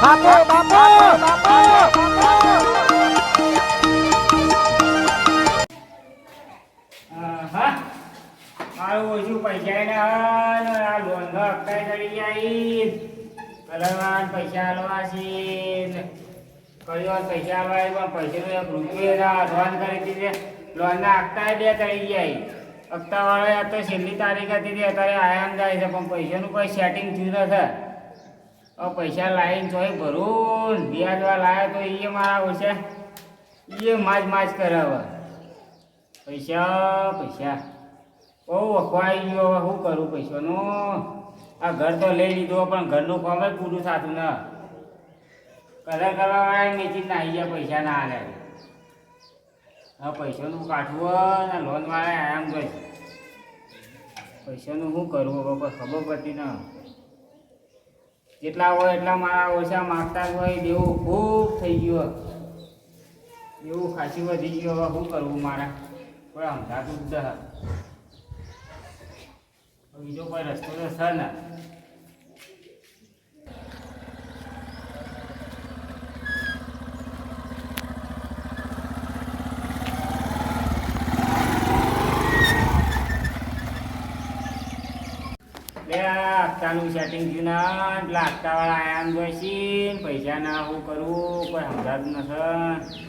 બાપુ બાપુ બાપુ હા મારું ઓછું પૈસા ને આ લોન નો હપ્તા કરી જાય કલરવાન પૈસા આલવા છે કયો પૈસા આલવા પણ પૈસાનું એક રૂપિયા અડવાન કરી દીધે લોન ના હપ્તા બે કરી જાય હપ્તા વાળા તો છેલ્લી તારીખ હતી અત્યારે આયામ જાય છે પણ પૈસાનું કોઈ સેટિંગ થયું નથી હવે પૈસા લાવીને ચોય ભરું વ્યાજવા લાવ્યા તો એ મારા ઓછા એ માજ કરે હવે પૈસા પૈસા બહુ અખવાઈ ગયો હવે શું કરું પૈસાનું આ ઘર તો લઈ લીધો પણ ઘરનું કામ જ પૂરું થતું ને કલર કરવા વાળા નીચે નાહી ગયા પૈસા ના હાલે હવે પૈસાનું કાઢવું ને લોન વાળા આમ ગઈ પૈસાનું શું કરવું હવે ખબર પડતી ને જેટલા હોય એટલા મારા ઓછા માગતા જ હોય દેવું ખૂબ થઈ ગયું એવું ખાસી વધી ગયું હવે શું કરવું મારા કોઈ સમજાતું જ બીજો કોઈ રસ્તો તો છે ને હપ્તાનું સેટિંગ થયું ના એટલે હપ્તાવાળા આયામ જોઈશી પૈસા ના શું કરવું કોઈ સમજાતું નથી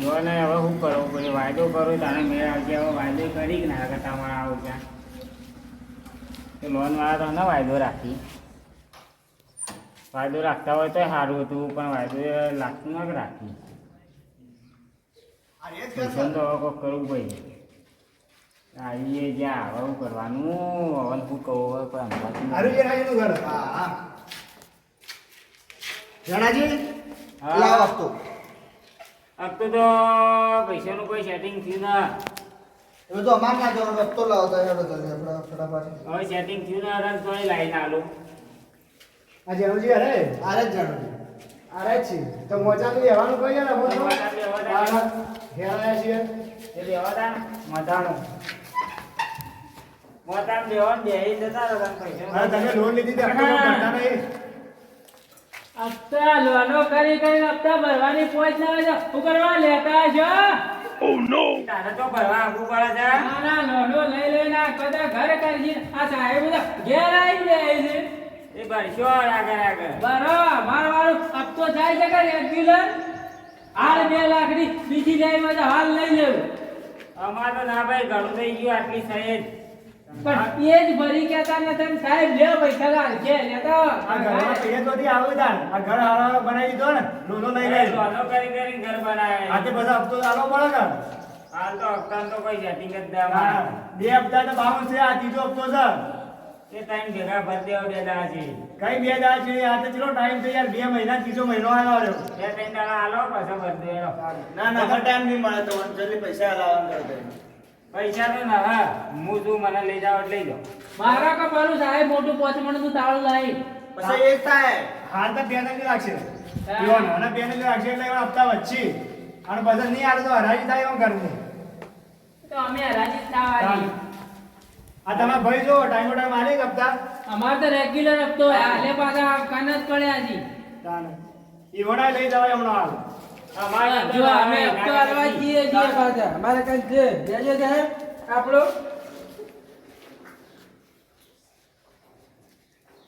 જો ને હવે શું કરવું પડે વાયદો કરું તારે મેળ આવશે હવે વાયદો કરી કે ના કરતા મારા આવું ત્યાં તો લોનવાળા તો ના વાયદો રાખી વાયદો રાખતા હોય તો સારું હતું પણ વાયદો લાગતું ના રાખી પૈસા તો હવે કોઈક કરવું પડે આવીએ જ્યાં હવે શું કરવાનું હવે શું કહું હવે કોઈ સમજાતું હપ્તો તો પૈસાનું કોઈ સેટિંગ થયું ના હવે સેટિંગ થયું ના રન તો લાઈને આલો હપ્તા લોનો કરી હપ્તા ભરવાની પહોંચ ના હોય શું કરવા લેતા છો? તારે તો ભરવા આપવું પડે છે ના લોનો લઈ લઈને કદા ઘર કરજી આ સાહેબ ઘેર આવી જાય છે એ ભરશો આગળ બરાબર માર વાળું હપ્તો જાય છે કે રેગ્યુલર હાલ 2 લાખની બીજી લાઈનમાં તો હાલ લઈ લેવું અમાર તો ના ભાઈ ઘણું થઈ ગયું આટલી સહેજ પણ એ જ ભરી કેતા નથી સાહેબ લે પૈસા લાલ છે લેતો આ ઘરમાં પૈસા તો આવે તાર આ ઘર હારા બનાવી દીધો ને લોનો લઈ લે લોનો કરી ઘર બનાવે આજે બધા હપ્તો આલો પડે ને હાલ તો હપ્તા તો કોઈ સેટિંગ જ દે અમારા 2 હપ્તા તો બાઉન્સ છે આ ત્રીજો હપ્તો છે એ ટાઈમ ભેગા ભર દેવા બે દાડા છે કઈ 2 દાડા છે આ તો ચલો ટાઈમ છે યાર 2 મહિના ત્રીજો મહિનો આવ્યો રહ્યો 2-3 દાડા આલો પાછો ભર દેવાનો ના ટાઈમ નહીં મળે તો જલ્દી પૈસા આલાવન કરી દે પૈસા તો ના હા હું તું મને લઈ જાવ એટલે લઈ જાઓ મારા કપાલું સાહેબ મોટું પોચમણ તું તાળું લાવી પછી એક થાય હાલ તો 2 ને લાગશે પીવાનો અને 2 ને લાગશે એટલે એવા હપ્તા વચ્ચે અને બધા નહીં આવે તો હરાજી થાય એમ કરવું તો અમે હરાજી થાવાની આ તમારા ભાઈ જો ટાઈમો ટાઈમ આલે હપ્તા અમાર તો રેગ્યુલર હપ્તો હાલે પાછા કાન જ પડ્યા જી તાને ઈ વડા લઈ જવાય હમણાં હાલ અમારે જો અમે હપ્તો હાલવા જઈએ પાછા અમારે કઈ છે દેજો સાહેબ આપણો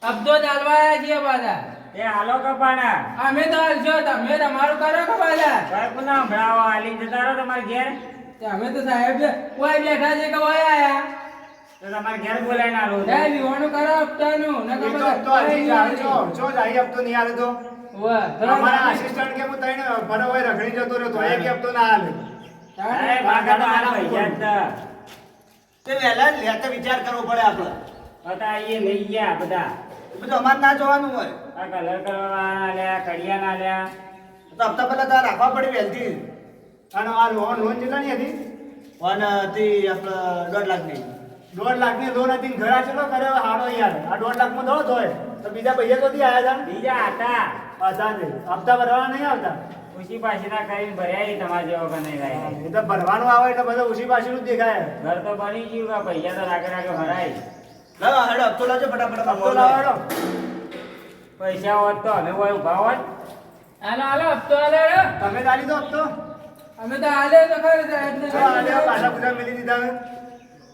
હપ્તો ચાલવા જઈએ પાછા એ હાલો કપાણા અમે તો હાલશો તમે તમારું કરો કે પાછા ઘર કોના હમણાં હાલી જતા રહો તમારે ઘેર અમે તો સાહેબ કોઈ બેઠા છે કે કોઈ આયા તો તમારે ઘેર બોલાવીને આલો સાહેબ વિવાણું કરો હપ્તાનું ન ઈ તો હપ્તો હજી જાય જો જાય હપ્તો નહીં આલે તો અમારા આસિસ્ટન્ટ કે હું તઈને ભરો હોય રખડી જતો રહ્યો તો એક હપ્તો ના આલે અરે માગા તો આના પૈસા જ હતા. તે વહેલા જ લેતે વિચાર કરવો પડે આપણે હતા એ લઈ ગયા બધા બધું અમાર ના જોવાનું હોય આ કલર કરવાના લ્યા કડિયા ના લ્યા તો હપ્તા પહેલા તાર રાખવા પડે વહેલથી અને આ લોન કેટલાની હતી લોન હતી આપણે 1.5 લાખની 1.5 લાખની લોન હતી ને ઘર ચલો કરે હાડો યાર આ 1.5 લાખમાં દો હોય તો બીજા પૈસા તો આયા હતા બીજા હતા પાછા છે હપ્તા ભરવાના નહીં આવતા ઉસી પાછી ના કરીને ભર્યા ઈ તમારા જેવો કે નહીં થાય એ તો ભરવાનું આવે એટલે બધા ઉસી પાછળનું જ દેખાય ઘર તો બની ગયું કે પૈસા તો રાગે રાગે ભરાય લાવો હેડો હપ્તો લાવજો ફટાફટ હપ્તો લાવો હેડો પૈસા હોત તો અમે કોઈ ઉભા હોત. હાલો હાલો હપ્તો હાલો હેડો. તમે ચાલી દો હપ્તો અમે તો હાલે તો ખરું સાહેબને ચલો, આલે પાછા પૂજા મેલી દીધા હવે.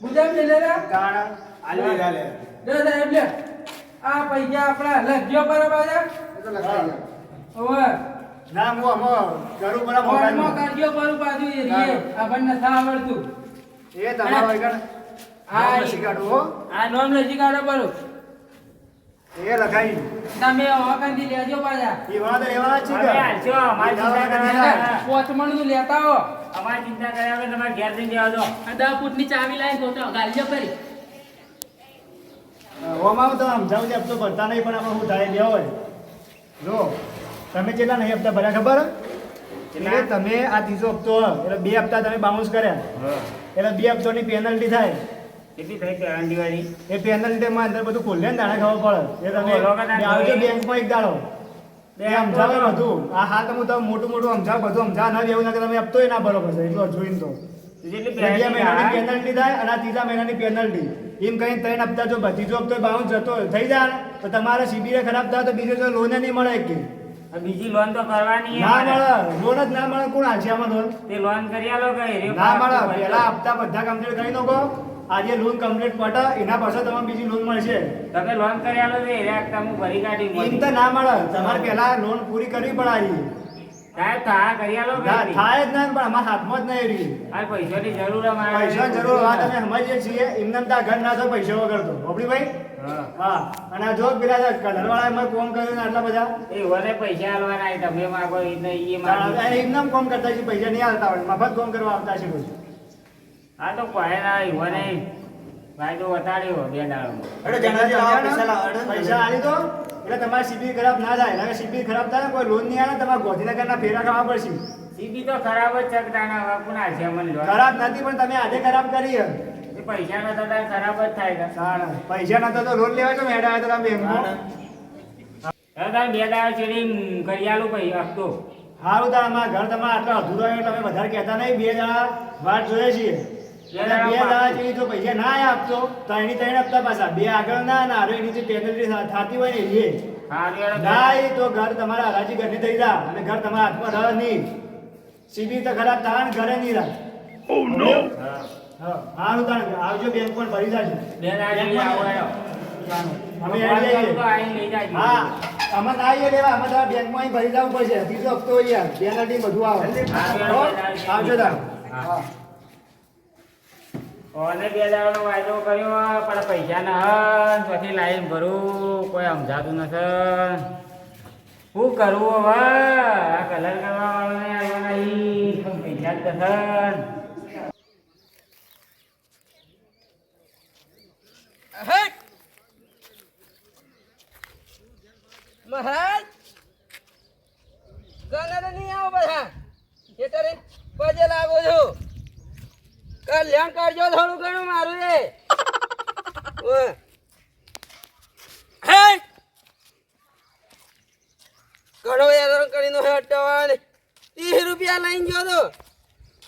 બુજામ મેલે રે. કારણ આલે ચાલે જો સાહેબ લે આ પૈસા આપણા લખ્યો બરાબર છે એ તો લખાઈ ગયા. ઓવે ના હું આમાં કરું બરાબર ફોનમાં મોબાઈલમાં. કાઢ્યો બરું પાછું એ રીએ આપણને ના આવડતું એ તમારો આગળ હા, નામ લખી કાઢો હો. આ નોમ લખી કાઢો બરું એ લખાઈ તમે ઓકાંથી લેજો પાછા એ વાળા તો રહેવાના જ છે અમે કે? હાલશો, અમારી ચિંતા કર્યા પોચમણનું લેતા હો અમારી ચિંતા કર્યા વગર તમારે ઘેર જઈને દેવા દો. આ 10 ફૂટની ચાવી લાવીને ગોતો ગાલજો કરી ઓમાં તો સમજાવું છે હપ્તો ભરતા નહીં પણ આમાં હું થાય લેવો હોય જો તમે કેટલા નહીં હપ્તા ભર્યા ખબર કેટલા? એટલે તમે આ ત્રીજો હપ્તો હોય, એટલે 2 હપ્તા તમે બાઉન્સ કર્યા એટલે 2 હપ્તોની પેનલ્ટી થાય. કેટલી થઈ પેરાંડી વાળી? એ પેનલ્ટીમાં અંદર બધું ખોલે ને તાણે ખબર પડે એ તમે બોલો કે ના આવજો જોઈએ? બેંકમાં એક દાડો એ સમજાવે બધું હા તમે તો મોટું મોટું સમજાવ બધું સમજાવ ના એવું ના કે તમે હપ્તો ના ભરો પછી એટલું જોઈને તો જેટલી 2 પેરાંડી મહિનાની થાય, પેનલ્ટી થાય અને આ ત્રીજા મહિનાની પેનલ્ટી એમ કહીને 3 હપ્તા જો ત્રીજો હપ્તો બાઉન્સ જતો થઈ જાય ને તો તમારે સિબિલ ખરાબ થાય તો બીજો તો લોન નહીં મળે એક આ બીજી લોન તો કરવાની ના છે. મળે લોન જ ના મળે કોણ હાલશે આમાં લોન તે લોન કરી આલો કે હેરે ના મળે પાછું પહેલા હપ્તા બધા કમ્પ્લીટ કરી નાખો આજે લોન કમ્પ્લીટ પટે એના પાછળ તમને બીજી લોન મળશે તમે લોન કરી આલો તો હેરે હપ્તા હું ભરી કાઢી એમ મોટી. તો ના મળે તમારે પહેલા લોન પૂરી કરવી પડે આજી. સાહેબ થા કરી આલો કે ના નહીં? થાય જ ના પણ અમારા હાથમાં જ નહીં રહી આ પૈસાની જરૂર અમારે. પૈસા જરૂર હોય તમે સમજીએ છીએ એમને તો આ ઘર ના થયો પૈસા વગર તો ઓપડી ભાઈ હા. હા અને આ જો પેલા કલર વાળા એમાં કોમ કર્યું ને આટલા બધા એ ઓને પૈસા આલવાના છે, તમે માગો એ નહીં, એ માગો. એમનામ કોમ કરતા છે પૈસા નહીં આવતા હોય મફત કોમ કરવા આવતા છે રોજ આ તો કોઈ ના ઈવોને ફાયદો વટાડ્યો 2 દાડામાં. અરે જણાજી લાવો પૈસા લાવો પૈસા આલી દો એટલે તમારી સિબિલ ખરાબ ના થાય એટલે સિબિલ ખરાબ થાય ને કોઈ લોન નહીં આવે ને તમારે ગોધીનગરના ફેરા ખાવા પડશે સીબી તો ખરાબ જ છે તાના હવે કોણ હાલશે અમને લોન? ખરાબ નથી પણ તમે આજે ખરાબ કરી હે. એ પૈસા નતા તાર ખરાબ જ થાય કે. સારા. પૈસા નતા તો લોન લેવાય તો મેડા આવે તો તમે બેંકમાં હવે તાર 2 દાડા ચડી કરી આલું પૈસા હપ્તો. સારું તાર અમારા ઘર તમારા આટલા અધૂરો આવ્યો તમે વધારે કહેતા નહીં 2 દાડા વાટ જોઈએ છીએ બે અને 2 દાડા દાડા જેવી જો પૈસા ના આયા આપતો તો એની 3 હપ્તા પાછા 2 આગળ ના અને આરો એની જે પેનલ્ટી થતી હોય ને એ હારું હેડો. ના એ તો ઘર તમારા હરાજી ઘરની થઈ જા અને ઘર તમારા હાથમાં રહ નહીં સીબી તો ખરાબ થાય ને ઘરે નહીં રાખ હા. હા સારું તાણ આવજો બેંક પણ ભરી જાજો 2 દાડા ચડી આવો હેડો. અમે ફોન આવી કરું તો જઈએ આઈને લઈ જાજો. હા અમે ના આવીએ લેવા અમે તમારા બેંકમાં અહીં ભરી જવું પડશે બીજો હપ્તો હોય યાર પેનલ્ટી બધું આવે હો? આવજો તાણ હા. ઓને 2 દાડાનો વાયદો કર્યો પણ પૈસા ના હન પછી લાઈન ભરું કોઈ સમજાતું નથી. શું કરવું હવે? આ કલર કરવા વાળાને આવ્યો નહીં, પૈસા જ નથી. મહારાજ ગંગાને નહીં આવો બધા ખેતરે પજે લાગો છો કલ્યાણ કરજો થોડું ઘણું મારું રે ઓય. હે ઘણો હેરાન કરીને હટાવાને 30 રૂપિયા લઈને ગયો તો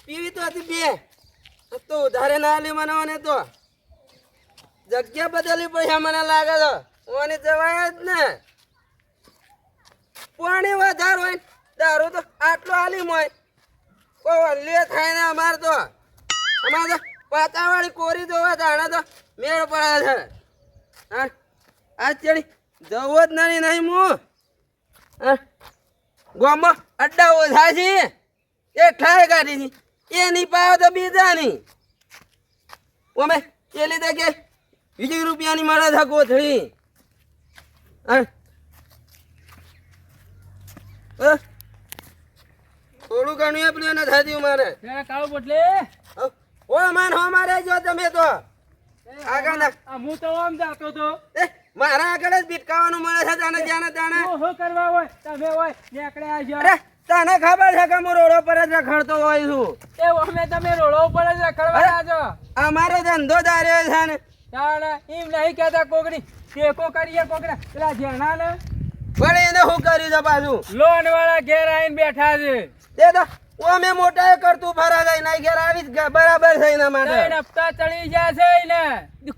પીવી તો હતી 2 તો ઉધારે ના લે મને ઓને તો જગ્યા બદલવી પૈસા મને લાગે તો ઓને જવાય જ ને પાણી વધારે હોય ને દારૂ તો આટલો આલીમ હોય કોઈ લે થાય ને અમારે તો પાતાવાળી કોરી જોવા જાણે તો મેળ પડે છે હા આજ ચડી જવો જ નહીં હું હા ગોમાં અડ્ડા ઓછા છે એ ઠાય કાઢી છે એ નહીં પાવ તો બીજા નહીં ઓમે એ લીધે કે 20 રૂપિયાની મળે છે કોથળી હા થોડું ઘણું આપણે ન થયું મારે કાળો બોટલે ઓ માન હો મારે જો તમે તો આગળ ના હું તો આમ જાતો તો એ મારા આગળ જ બીટકાવાનું મળે છે જાણે જાણે જાણે શું કરવા હોય તમે હોય નીકળે આવજો અરે તને ખબર છે કે હું રોડો પર જ રખડતો હોય છું એ અમે તમે રોડો ઉપર જ રખડવા આજો અમારો ધંધો દાર્યો છે ને તાણે એમ નહીં કહેતા કોકડી ટેકો કરીએ કોકડા પેલા જેના ને પણ એને શું કર્યું છે પાછું લોન વાળા ઘેર આવીને બેઠા છે તે તો અમે મોટા કરતું ફરા જાય નહીં ઘેર આવી જ બરાબર છે એના માટે 3 હપ્તા ચડી ગયા છે ને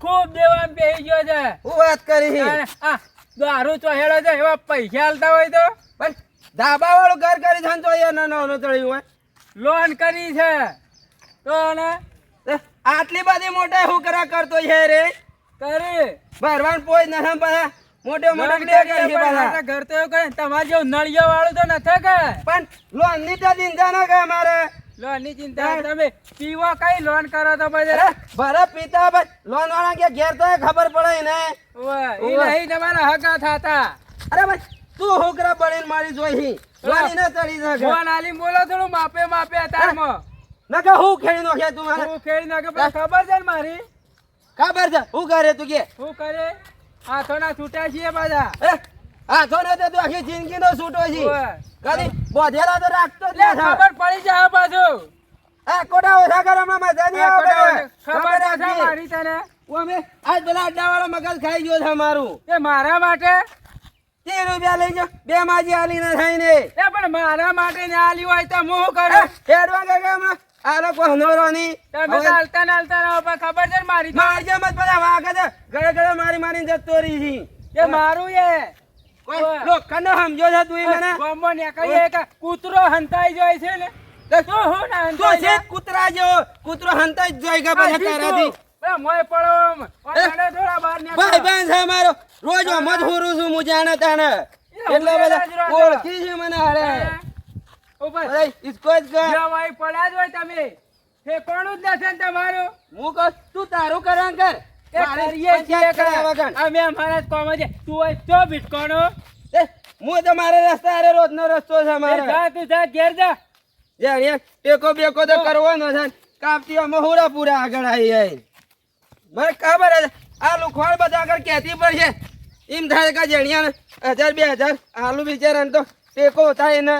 ખૂબ દેવામ બેહી ગયો છે હું વાત કરી તાણે આ દારૂ ચોહેડો છે એવા પૈસા આલતા હોય તો પણ ધાબા વાળું ઘર કરી છે ને તો એ નાનો ચડ્યું હોય લોન કરી છે તો ને આટલી બધી મોટા હુકરા કરતો છે રે કરી ભરવાન પોઈ ના પાછા મોટે મોટે લોન લે કરી કરી છે પણ પાછા. આપણા ઘર તો એવું કરે તમારે જેવું નળિયો વાળું તો નથી કે પણ લોન ની તો ચિંતા ના કરે મારે લોન ની ચિંતા તમે પીવો કઈ લોન કરો તો પછી અરે ભરે પીતા ભાઈ લોન વાળા કે ઘેર તો એ ખબર પડે ને ઈ નહીં તમારા હગા થાતા અરે ભાઈ તું હુકરા બળીને મારી જોઈ લોન ને ચડી શકે ફોન આલી બોલો થોડું માપે માપે અતારમાં નકે હું ખેડી નો કે તું મને હું ખેડી નાખે પણ ખબર છે ને મારી ખબર છે હું કરે તું કે શું કરે હાથોના છૂટા છીએ બધા હાથો ને તો તું આખી જિંદગી નો છૂટો છે ઓવે. કદી બોધેલા તો રાખતો જ લે ના ખબર પડી જાય પાછું કોટા ઓછા કરવામાં મજા નહીં આવે ખબર તો છે રાખજે. મારી તને ઓ અમે આજ પેલા અડ્ડા વાળો મગજ ખાઈ ગયો છે મારું એ મારા માટે 30 રૂપિયા લઈ જાઓ બે માજી આલી ના થાય ને એ પણ મારા માટે ને આલી હોય તો હું શું કરું હેડવા કે હમણાં આ લોકો હનોરો ની તમે તો હાલતા ને હાલતા રહો પણ ખબર છે ને મારી તો? મારી જેમ જ બધા વાગે છે ગળે ગળે મારી મારીને જતો રહી છે એ મારું એ કોઈ લોખંડનો સમજો છે તું ઈ મને ગોમો ને કહીએ કે કૂતરો હંતાઈ જાય છે ને તો હું ના તું હંતાઈ છે જાય? કૂતરા જેવો કૂતરો હંતા જ જોઈ ગયા આ પછી જીતું. તારાથી એ મોય પડો આમ. આ તને થોડા બહાર નીકળો. ભાઈ બેન છે મારો રોજ આમ જ હુરું છું હું જાણે તાણે એટલે બધા ઓળખી છે મને હારે ઉપર અરે ઇસકો જ કર જો ભાઈ પડ્યા જ હોય તમે ઠેકાણું જ નથી ને તમારું હું કહું તું તારું કરાં કર એ મારી કરીએ છીએ પંચાયત કરાવવા કાં. કર. અમે અમારા જ કામ છે તું હોય તો ભીટકોણો એ, હું તો મારે રસ્તા હારે રોજનો રસ્તો છે એ મારે જા તું જા ઘેર જા જે અહીંયા ટેકો બેકો તો કરવાનો છે કાપતી મહુરા પૂરા આગળ આવી જાય મને ખબર છે આ લુખવાડ બધા આગળ કહેતી પડશે એમ થાય કે જણિયા 1000 2000 આલુ બિચારાને તો ટેકો થાય ને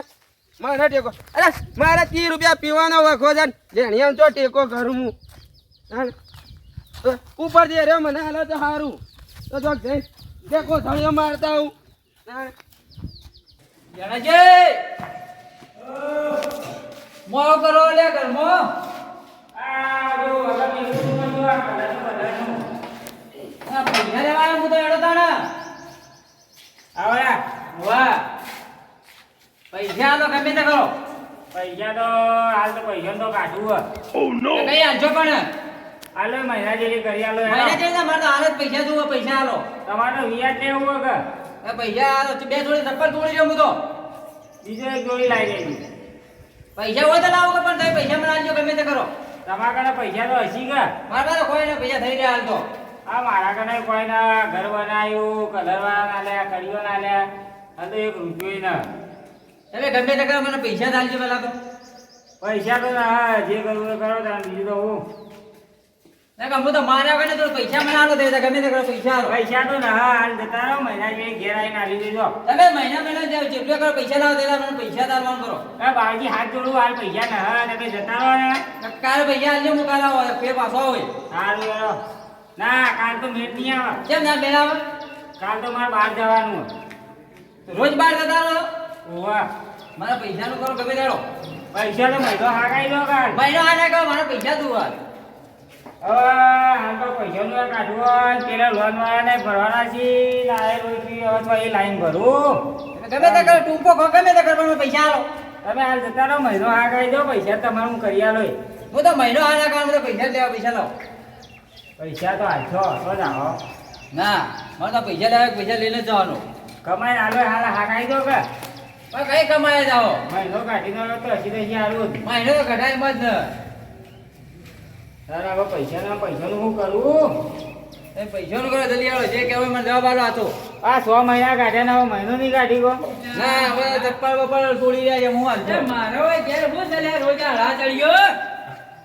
મારે ટેકો અરે મારે 30 રૂપિયા પીવાનો વખો છે જણિયા તો ટેકો કરું હું હાલ. તો ઉપર જે રે મને હાલે તો સારું તો જો જઈ ટેકો થળિયો મારતા હું હાલ. જણાજે મો કરો લે ઘર મો આ જો હવે મેલું જો આ કલરનું બધાનું. આ પૈસા લેવાના હું તો એડો તાણા આવડા વાહ પૈસા તો ગમે તે કરો પૈસા તો હાલ તો પૈસા તો કાઢવું તો કઈ આલજો પણ હાલો મહિના જેવી કરી હાલો મહિના જેવી મારે તો હાલ જ પૈસા જોવો પૈસા આલો તમારે વ્યાજ લેવું હોય કે એ પૈસા આલો બે જોડી ચપ્પલ તોડી રહ્યો હું તો બીજો એક જોડી લાવી દેવી પૈસા હોય તો લાવો કે પણ તમે પૈસા મને આલજો ગમે તે કરો તમારા કને પૈસા તો હસી ગયા મારા પાસે કોઈ ને પૈસા થઈ રહ્યા હાલ તો આ મારા કને કોઈ ના ઘર બનાવ્યું કલર વાળા ના લ્યા કડીઓ ના લ્યા આ તો એક રૂપિયો ના તમે ગમે તે કરો મને પૈસા જ આલજો પેલા તો પૈસા તો હા જે કરવું એ કરો તાર બીજું તો હું ના કે હું તો માર્યા વગર ને તો પૈસા મને આલો દે ગમે તે કરો પૈસા આલો પૈસા તો ના હાલ જતા રહો મહિના જેવી ઘેર આવીને આવી દેજો તમે મહિના જાવ જેટલું કરો પૈસા લાવો તેલા મને પૈસા તારવાનું કરો એ બાળજી હાથ જોડું હાલ પૈસા ના હા તમે જતા રહો ને કાલે પૈસા આલજો હું કાલે આવો ફેર પાછો હોય સારું હેરો. ના કાલ તો મેટ નહીં આવે કેમ ના બેન કાલ તો મારે બહાર જવાનું રોજ બહાર જતા રહો ઓવા મારા પૈસાનું કરો ગમે તેડો પૈસા તો મહિનો હાકાઈ દો કાલ મહિનો આને કહો મારા પૈસા દુવા હવે હાલ તો પૈસાનું કાઢવું હોય પેલા લોન વાળાને ભરવાના છે લાય રોઈથી હવે તો એ લાઈન ભરું ગમે તે કરો ટૂંકો ખો ગમે તે કરો પણ મને પૈસા આલો તમે હાલ જતા રહો મહિનો હાકાઈ દો પૈસા તમારે હું કરી આલો હું તો મહિનો આના કામ તો પૈસા જ લેવા પૈસા લાવો પૈસા તો હાલશો તો જ આવો ના મારે તો પૈસા લેવા પૈસા લઈને જ જવાનું કમાઈને હાલો હાલ હાકાઈ દો કે પણ કઈ કમાયા જાઓ મહિનો કાઢીને આવ્યો તો હસી તસી હારું જ મહિનો તો ઘટાય મત ને તારે હવે પૈસાનું શું કરું એ પૈસાનું કરો જલ્દી આવો જે કહેવાય મને જવાબ આલો હતો આ 6 મહિના કાઢ્યા ને હવે મહિનો નહીં કાઢી ગયો ના હવે ચપ્પલ બપ્પલ તોડી રહ્યા છે હું હાલ મારો ઘેર હું ચાલે રોજ આળા ચડ્યો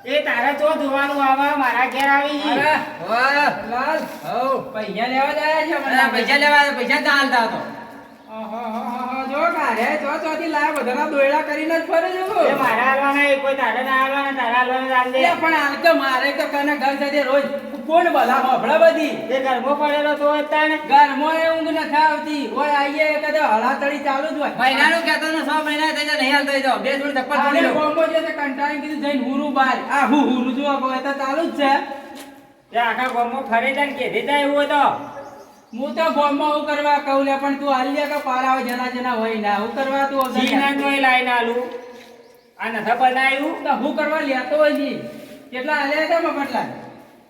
એ તારે તો જોવાનું આવે મારા ઘેર આવી અરે વાહ લાલ હો પૈસા લેવા જાય છે મને પૈસા લેવા પૈસા જ હાલતા હતો જો કારે જો ચોથી લાય બધાના દોયડા કરીને જ ફરે છે એ મારા હાલવાના એ કોઈ તારે ના હાલવાના તારા હાલવાના ચાલ દે પણ હાલ તો મારે તો કને ઘર સાથે રોજ કોણ બધા હોફળા બધી એ ઘરમાં પડેલો તો અત્યારે ઘરમાં એ ઊંઘ નથી આવતી ઓય આઈએ કદે હળાતળી ચાલુ જ હોય મહિનાનું કહેતો ને 6 મહિના થઈ જાય નહીં હાલતો જાવ બે જોડી ચપ્પલ તોડી લો કોમ્બો જે તે કંટાળી કીધું જઈને હુરું બાર આ હુરું જો કોઈ તો ચાલુ જ છે એ આખા ગામમાં ફરે જાય ને કેધી જાય એવું હોય તો હું તો ગામમાં હું કરવા કહું લે પણ તું હાલ લે કે પારાવે જના હોય ના હું કરવા તું અવસર સીના જોઈ લાઈને આલું આ નથી બનાવ્યું તો હું કરવા લેતો હોય જી કેટલા આલ્યા હતા મફતલાલ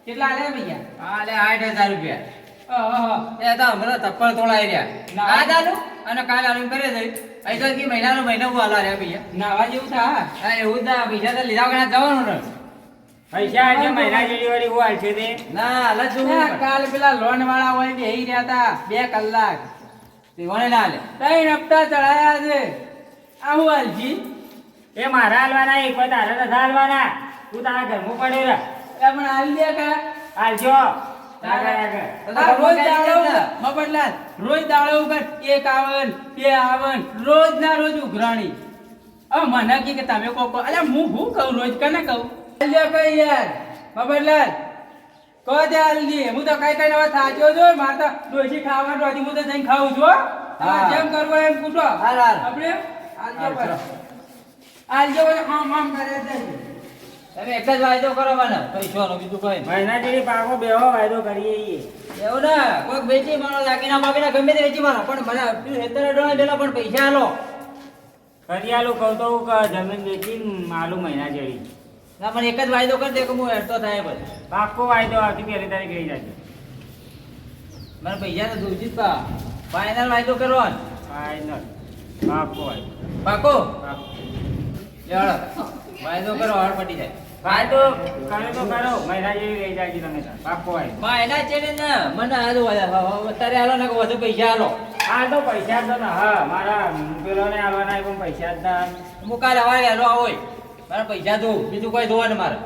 કેટલા આલ્યા ભૈયા હા લે 8,000 રૂપિયા અહહ. એ તો હમણાં તપ્પડ તોડાઈ રહ્યા ના. આ ચાલુ અને કાલ આલુ કરે છે અહીં તો કે મહિનો હું હાલા રહ્યા ભૈયા નાવા જેવું થા હા એવું જ ના પૈસા તો લીધા વગર જવાનું ને પૈસા આજે મહિના જેવી વાળી હું હાલશે તે ના હાલ જ ના, જોવું કાલ પેલા લોન વાળા હોય બેહી રહ્યા હતા 2 કલાક તેઓને ના હાલે 3 હપ્તા ચડાયા છે આ હું હાલજી એ મારા હાલવાના એક વાર તારા નથી હાલવાના તું તારા ઘરમાં પડ્યો રે એ પણ હાલ દે કે હાલજો આગળ આગળ આ રોજ દાડો મફતલાલ રોજ દાડો ઉપર 51 52 રોજ ના રોજ ઉઘરાણી હવે મને કે તમે કોકો અલ્યા હું કહું રોજ કને કહું અલ્યા કઈ યાર મફતલાલ કહો દે હાલજી હું તો કઈ હવે થાક્યો છું મારે તો ડોસી ખાવાનું હતી હું તો જઈને ખાઉં છું હો. તમારે જેમ કરવું હોય એમ કૂટો હાલ, હાલ. આપણે હાલજો પર હાલજો પછી આમ કરે છે તમે એક જ વાયદો કરો મને પૈસાનો બીજું કોઈ નહીં. મહિના જેવી પાકો બેહો વાયદો કરીએ ઈએ. એવું ના કોઈક વેચી મારો દાગીના બાગીના ગમે તે વેચી મારો પણ મને પેલું હેતર ડોળા દેલા પણ પૈસા આલો કરી આલું કહું તો હું કે જમીન વેચીને આલું મહિના જેવી ના પણ એક જ વાયદો કરી દે કે હું હેઠતો થાય પછી પાકો વાયદો આવતી પહેલી તારીખ લઈ જાય મને પૈસા તો દૂર જ પા ફાઇનલ વાયદો કરવાનો ફાઈનલ પાકો વાયદો પાકો પાકો. લેવડો વાયદો કરો હળ પટી જાય વાયદો કરે તો કરો મહિના જેવી લઈ જાય તમે તાર. પાકો વાયદો માં એના છે ને ના મને હાલો અત્યારે હાલો ને વધુ પૈસા હાલો આ તો પૈસા જ ના હા મારા પેલોને આવવાના એ પણ પૈસા જ ના હું કાલે હવારે વહેલો આવો મારે પૈસા દઉં બીજું કોઈ જોવાનું મારે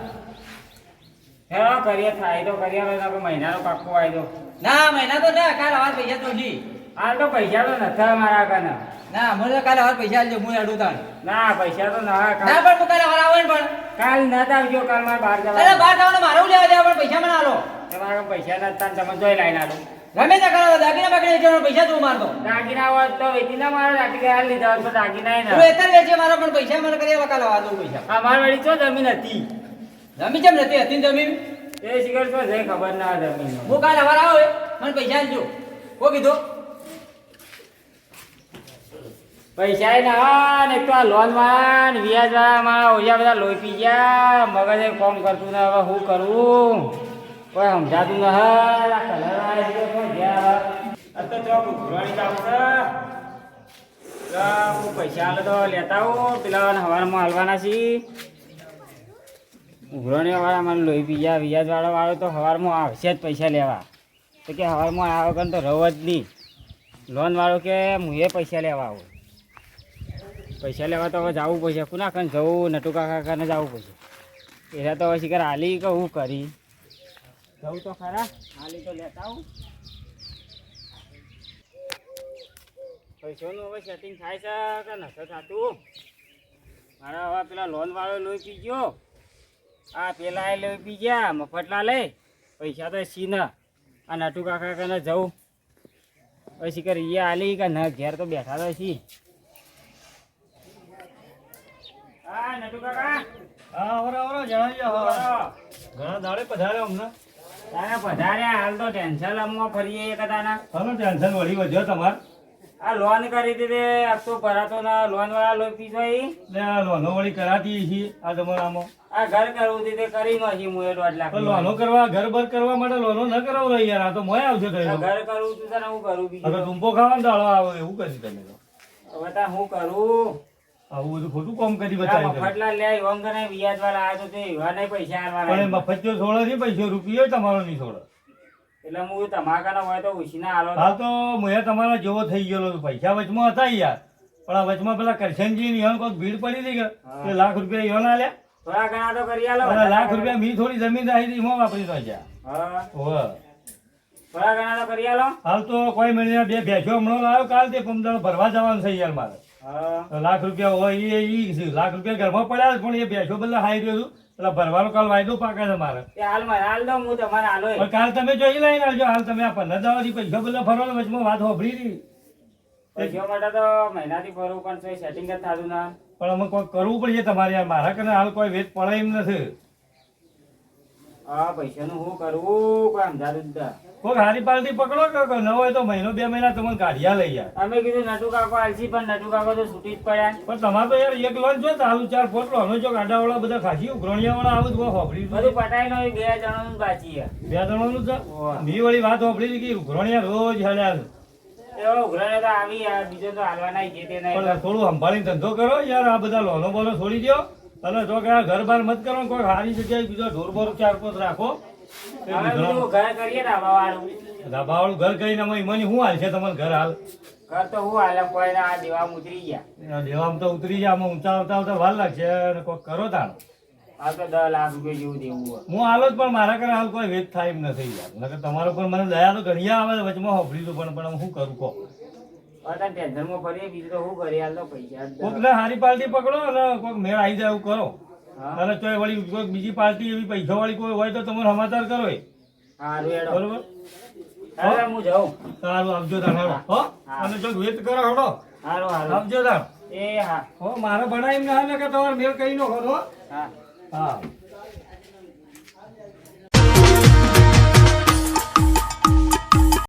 હેલો કરીએ થાય તો કરીએ હવે મહિનાનો પાકો વાયદો ના મહિના તો ના કાલે હવારે પૈસા તો જી હાલ તો પૈસા તો નથી મારા કને ના મને કાલે હવારે પૈસા આલજો હું અડું તાણ ના પૈસા તો ના ના કાલ પણ હું કાલે હવારે આવો ને પણ કાલ ના આવજો કાલ મારે બહાર અરે જવાનું બહાર જવાનું મારે હું લેવા દેવા પણ પૈસા મને આલો તમારા પૈસા નથી તમે જોઈ લાઈને આલું ગમે તે કરો દાગીના બાગીના વેચવાનો પૈસા તું મારતો દાગીના હોત તો વેચી ના મારો દાગી હાલ લીધા હોત તો દાગીના તું એતર વેચે મારો પણ પૈસા મને કરી આલો કાલે હવારે દઉં પૈસા અમાર વળી ચો જમીન હતી જમી કેમ નથી હતી ને જમીન એ શિખર તો છે ખબર ના જમીન હું કાલે હવારે આવો મને પૈસા આલજો કો કીધું પૈસા ના ને એક તો આ લોન વાળા ને વ્યાજ વાળા ઓછા બધા લોહી પી ગયા મગજ એ કોમ કરતું ને હવે શું કરું કોઈ સમજાતું ન આ કલર વાળા છે કોઈ ગયા આ તો ચોક ઉઘરાણી જાવ છે હું પૈસા હાલે તો લેતા આવું પેલા હવારમાં હાલવાના છીએ ઉઘરાણી વાળા મને લોહી પી ગયા વ્યાજ વાળો તો હવારમાં આવશે જ પૈસા લેવા તો કે હવારમાં આવે વગર તો રહો જ નહીં લોન વાળો કે હું એ પૈસા લેવા આવું પૈસા લેવા તો હવે જવું પડશે કુના કાન જવું નટુ કાકા કાને જવું પડશે એના તો હવે શિકાર હાલી કે હું કરી જવું તો ખરા હાલી તો લેતા આવું પૈસાનું હવે સેટિંગ થાય છે કે નથી થતું મારા હવે પેલા લોન વાળો લોહી પી ગયો આ પેલા એ લોહી પી ગયા મફતલા લે પૈસા તો સી ને આ નટુ કાકા કાને જવું હવે શિકાર એ હાલી કે ન ઘેર તો બેઠા તો છી હા નટુ કાકા હા આવરો જણાવજો ઘણા દાડે પધાર્યો અમને તારે પધાર્યા હાલ તો ટેન્શન અમમાં ફરીએ એક તાના હાલો ટેન્શન વળી વધ્યો તમારે આ લોન કરી દીધી આ તો ભરાતો ના લોન વાળા લોન પીછો ને આ લોનો વળી કરાતી છીએ આ જમાનામાં આ ઘર કરવું હતી તે કરી નથી હું 1.5 લાખ પણ લોનો કરવા ઘર બર કરવા માટે લોનો ન કરાવો યાર આ તો મોય આવશે આ કઈ ઘર કરવું હતું તને હું કરું હવે બીજું ટૂંપો ખાવાનો દાડો આવે એવું કરી તમે તો હવે તાર હું કરું આવું બધું ખોટું કામ કરી આ બતાવી તમે. મફતલા લે ઓમ કરે વ્યાજ વાળા આવ્યો તો તે એવા નહીં પૈસા પણ એ આલવાના મફત જો છોડો છે પૈસો રૂપિયો તમારો નહીં છોડો એટલે હું તમાકાનો હોય તો ઉછીના આલો હાલ તો મેં તમારા જેવો થઈ ગયેલો છું. પૈસા વચમાં હતા યાર પણ આ વચમાં પેલા કરશનજી ની ઈવન કોઈક ભીડ પડી હતી કે તે લાખ રૂપિયા ઈવન આલ્યા થોડા ઘણા તો કરી આલો અને લાખ રૂપિયા મી થોડી જમીન રાખી હતી એમાં વાપરી તો ગયા હા હોવે. થોડા ઘણા તો કરી આલો હાલ તો કોઈ મહિને 2 ભેંસો હમણાં લાવ્યો કાલ તે પમદાડો ભરવા જવાનું છે યાર મારે હા તો લાખ રૂપિયા હોય એ લાખ રૂપિયા ઘરમાં પડ્યા પણ એ ભેંસો બદલા હાઈ રહ્યો છું એટલે ભરવાનો કાલ વાયદો પાકે છે મારે એ હાલ મને હાલ દો હું તમારે હાલો પણ કાલ તમે જોઈ લઈને આવજો હાલ તમે આ 15 દાડાથી પૈસા બદલા ફરવાનો વચમાં વાત હોભળી હતી પૈસા માટે તો મહિનાથી ફરવું પણ તો સેટિંગ જ થતું ના પણ અમે કોઈ કરવું પડશે તમારે યાર મારા કને હાલ કોઈ વેચ પડે એમ નથી હા પૈસાનું શું કરવું કોઈ સમજાતું જ ના. કોઈ હારી પાલટી પકડો કે ન હોય તો મહિનો 2 મહિના તમને કાઢ્યા લઈ યાર. અમે કીધું નટુ કાકો આલસી પણ નટુ કાકો તો છૂટી જ પડ્યા. પણ તમારે તો યાર એક લોન છો ચાલુ 4 ફોટ લોનો છો ગાડાવાળા બધા ખાસી ઉઘરણિયાવાળા આવું જ હોભળી બધું પટાઈ નો 2 જણાનું બાકી છે. 2 જણાનું છે ઓવા. મી વળી વાત હોભળી કે ઉઘરણિયા રોજ હેડ્યા છે. એવો ઉઘરાણે તો આવી યાર, બીજો તો હાલવા નહીં જે તે નહીં. પણ થોડું સંભાળીને ધંધો કરો યાર. આ બધા લોનો બોનો છોડી દો અને જો કે આ ઘર બાર મત કરો ને કોઈ સારી જગ્યાએ બીજો ઢોર બોર 4-5 રાખો. હવે બીજું ઘર કરીએ ધાબાવાળું. ધાબાવાળું ઘર કરીને અમે ઈમાની શું હાલ છે તમારે ઘર હાલ? ઘર તો હું હાલે કોઈ ના, આ દેવા ઉતરી ગયા. દેવામાં તો ઉતરી જાય, આમાં ઊંચા આવતા વાર લાગશે અને કોઈક કરો તાણ. આ તો 10 લાખ રૂપિયા જેવું દેવું હોય. હું હાલો જ પણ મારા ઘરે હાલ કોઈ વેચ થાય એમ નથી યાર. નકર તમારો પણ મને દયા તો ઘણી આવે વચમાં હોભળી દઉં પણ હું કરું કહો. અત્યારે ટેન્શનમાં ફરીએ, બીજું તો શું કરીએ, હાલ તો પૈસા જ દે. કોઈક ને હારી પાર્ટી પકડો અને કોઈક મેળ આવી જાય એવું કરો. હા. અને ચોય વળી કોઈક બીજી પાર્ટી એવી પૈસા વાળી કોઈ હોય તો તમારે સમાચાર કરો એ. હારું હેડો. બરોબર? હવે હું જાઉં. સારું આવજો તાણ હેડો. હો અને જો વેચ કરો હેડો. હારું હારું. આવજો તાણ. એ હા હો મારે બનાવીને હાલે કે તમારે મેળ કઈ નો ખરો. હા. હા